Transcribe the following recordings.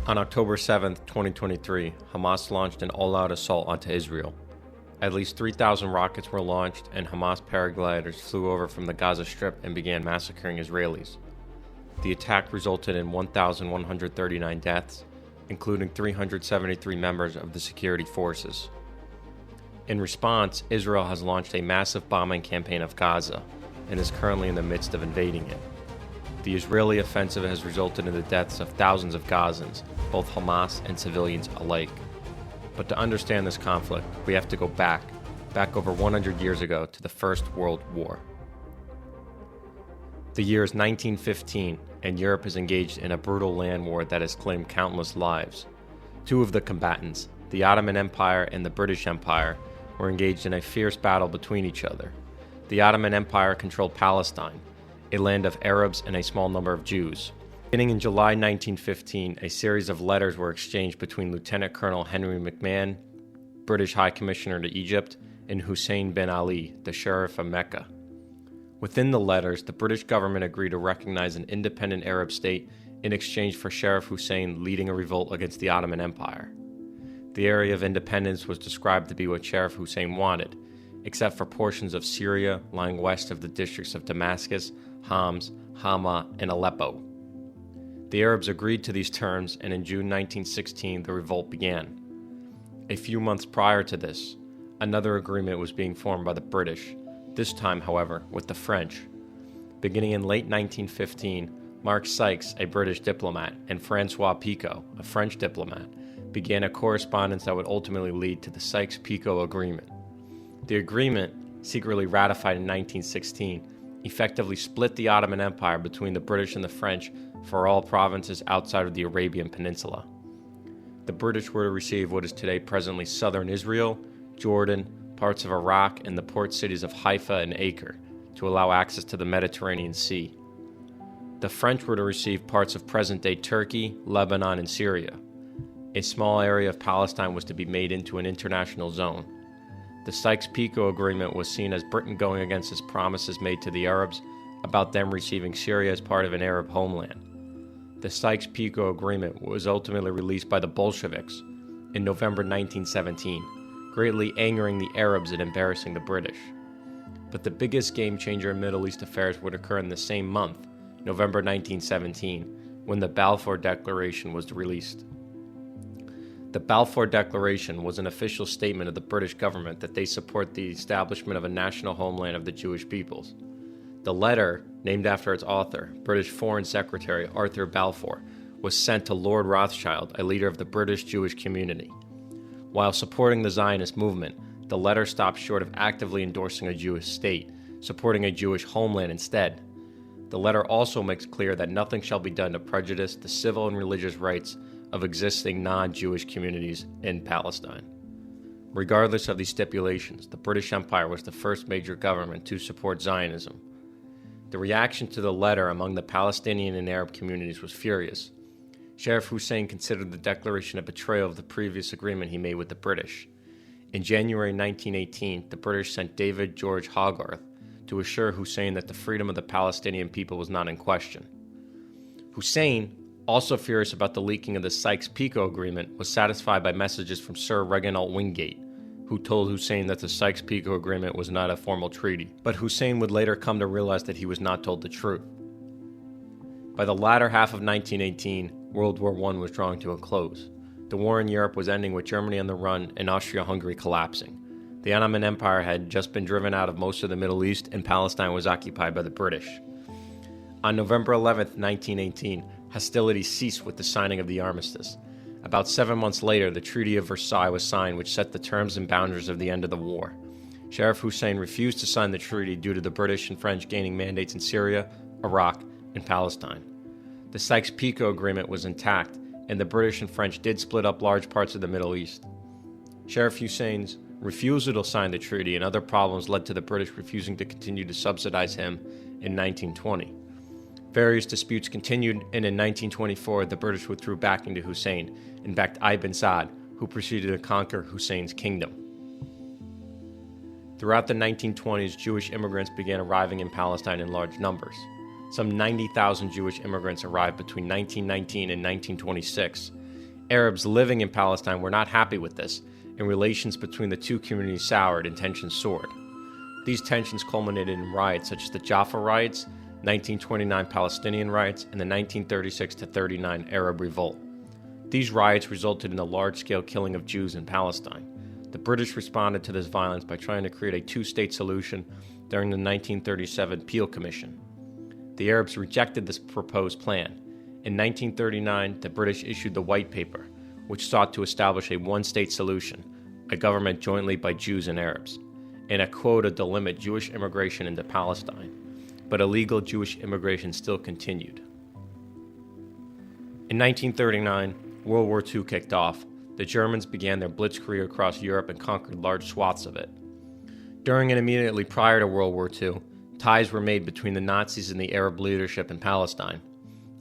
On October 7, 2023, Hamas launched an all-out assault onto Israel. At least 3,000 rockets were launched, and Hamas paragliders flew over from the Gaza Strip and began massacring Israelis. The attack resulted in 1,139 deaths, including 373 members of the security forces. In response, Israel has launched a massive bombing campaign of Gaza and is currently in the midst of invading it. The Israeli offensive has resulted in the deaths of thousands of Gazans, both Hamas and civilians alike. But to understand this conflict, we have to go back over 100 years ago to the First World War. The year is 1915, and Europe is engaged in a brutal land war that has claimed countless lives. Two of the combatants, the Ottoman Empire and the British Empire, were engaged in a fierce battle between each other. The Ottoman Empire controlled Palestine, a land of Arabs and a small number of Jews. Beginning in July 1915, a series of letters were exchanged between Lieutenant Colonel Henry McMahon, British High Commissioner to Egypt, and Hussein bin Ali, the Sheriff of Mecca. Within the letters, the British government agreed to recognize an independent Arab state in exchange for Sheriff Hussein leading a revolt against the Ottoman Empire. The area of independence was described to be what Sheriff Hussein wanted, except for portions of Syria lying west of the districts of Damascus, Homs, Hama, and Aleppo. The Arabs agreed to these terms, and in June 1916 the revolt began. A few months prior to this, another agreement was being formed by the British, this time, however, with the French. Beginning in late 1915, Mark Sykes, a British diplomat, and François Picot, a French diplomat, began a correspondence that would ultimately lead to the Sykes-Picot Agreement. The agreement, secretly ratified in 1916, effectively split the Ottoman Empire between the British and the French for all provinces outside of the Arabian Peninsula. The British were to receive what is today presently southern Israel, Jordan, parts of Iraq, and the port cities of Haifa and Acre to allow access to the Mediterranean Sea. The French were to receive parts of present-day Turkey, Lebanon, and Syria. A small area of Palestine was to be made into an international zone. The Sykes-Picot Agreement was seen as Britain going against its promises made to the Arabs about them receiving Syria as part of an Arab homeland. The Sykes-Picot Agreement was ultimately released by the Bolsheviks in November 1917, greatly angering the Arabs and embarrassing the British. But the biggest game-changer in Middle East affairs would occur in the same month, November 1917, when the Balfour Declaration was released. The Balfour Declaration was an official statement of the British government that they support the establishment of a national homeland of the Jewish peoples. The letter, named after its author, British Foreign Secretary Arthur Balfour, was sent to Lord Rothschild, a leader of the British Jewish community. While supporting the Zionist movement, the letter stopped short of actively endorsing a Jewish state, supporting a Jewish homeland instead. The letter also makes clear that nothing shall be done to prejudice the civil and religious rights of existing non-Jewish communities in Palestine. Regardless of these stipulations, the British Empire was the first major government to support Zionism. The reaction to the letter among the Palestinian and Arab communities was furious. Sheriff Hussein considered the declaration a betrayal of the previous agreement he made with the British. In January 1918, the British sent David George Hogarth to assure Hussein that the freedom of the Palestinian people was not in question. Hussein, also furious about the leaking of the Sykes-Picot Agreement, was satisfied by messages from Sir Reginald Wingate, who told Hussein that the Sykes-Picot Agreement was not a formal treaty. But Hussein would later come to realize that he was not told the truth. By the latter half of 1918, World War I was drawing to a close. The war in Europe was ending with Germany on the run and Austria-Hungary collapsing. The Ottoman Empire had just been driven out of most of the Middle East, and Palestine was occupied by the British. On November 11, 1918, hostilities ceased with the signing of the armistice. About 7 months later, the Treaty of Versailles was signed, which set the terms and boundaries of the end of the war. Sheriff Hussein refused to sign the treaty due to the British and French gaining mandates in Syria, Iraq, and Palestine. The Sykes-Picot Agreement was intact, and the British and French did split up large parts of the Middle East. Sheriff Hussein's refusal to sign the treaty and other problems led to the British refusing to continue to subsidize him in 1920. Various disputes continued, and in 1924 the British withdrew backing to Hussein and backed Ibn Saud, who proceeded to conquer Hussein's kingdom. Throughout the 1920s, Jewish immigrants began arriving in Palestine in large numbers. Some 90,000 Jewish immigrants arrived between 1919 and 1926, Arabs living in Palestine were not happy with this, and relations between the two communities soured and tensions soared. These tensions culminated in riots such as the Jaffa riots, 1929 Palestinian riots, and the 1936-39 Arab Revolt. These riots resulted in a large-scale killing of Jews in Palestine. The British responded to this violence by trying to create a two-state solution during the 1937 Peel Commission. The Arabs rejected this proposed plan. In 1939, the British issued the White Paper, which sought to establish a one-state solution, a government jointly by Jews and Arabs, and a quota to limit Jewish immigration into Palestine. But illegal Jewish immigration still continued. In 1939, World War II kicked off. The Germans began their blitzkrieg across Europe and conquered large swaths of it. During and immediately prior to World War II, ties were made between the Nazis and the Arab leadership in Palestine.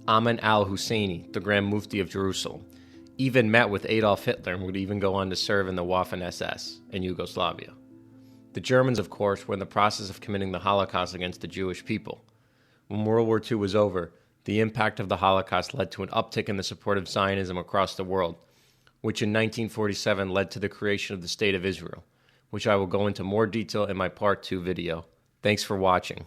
Ayman al-Husseini, the Grand Mufti of Jerusalem, even met with Adolf Hitler and would even go on to serve in the Waffen-SS in Yugoslavia. The Germans, of course, were in the process of committing the Holocaust against the Jewish people. When World War II was over, the impact of the Holocaust led to an uptick in the support of Zionism across the world, which in 1947 led to the creation of the State of Israel, which I will go into more detail in my Part 2 video. Thanks for watching.